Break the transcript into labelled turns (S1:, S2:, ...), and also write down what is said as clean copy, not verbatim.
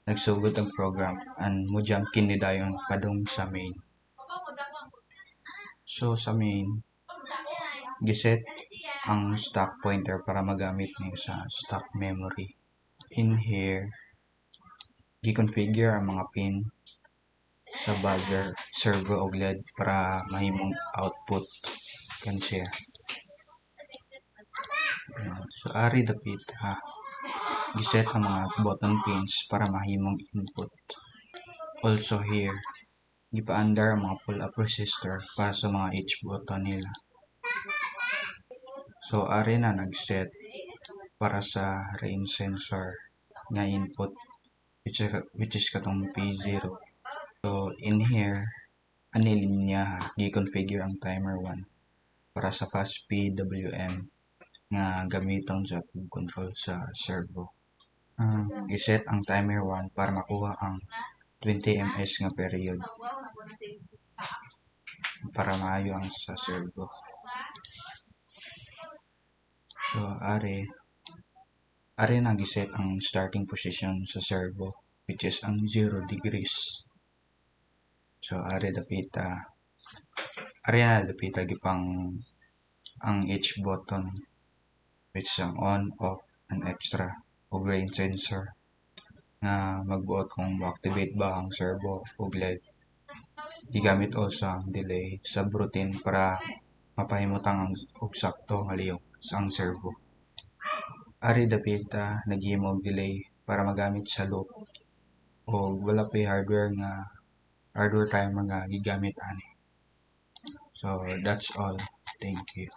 S1: nagsugod ang program and mo jump kini dayon padung sa main. So sa main giset ang stack pointer para magamit niyo sa stack memory. In here gi-configure ang mga pin sa buzzer, servo ug LED para mahimong output kan siya. So ari dapit giset ang mga button pins para mahimong input. Also here gipaandar ang mga pull-up resistor para sa mga H button nila. So ari na nag-set para sa range sensor nga input which is katong P0. So in here ani linya gi-configure ang timer 1 para sa fast PWM nga gamiton sa control sa servo. Giset ang timer 1 para makuha ang 20 ms nga period para maayo ang sa servo. So ari na giset ang starting position sa servo which is ang 0 degrees. So ari na dapita gipang ang H button which is ang on, off, and extra o range sensor nga magbuot kung ma-activate ba ang servo o LED. Gigamit also ang delay subroutine para mapahimutang og sakto nga lihok ang servo. Ari dapita naghimo og delay para magamit sa loop o wala pay hardware timer nga gigamit ani. So that's all. Thank you.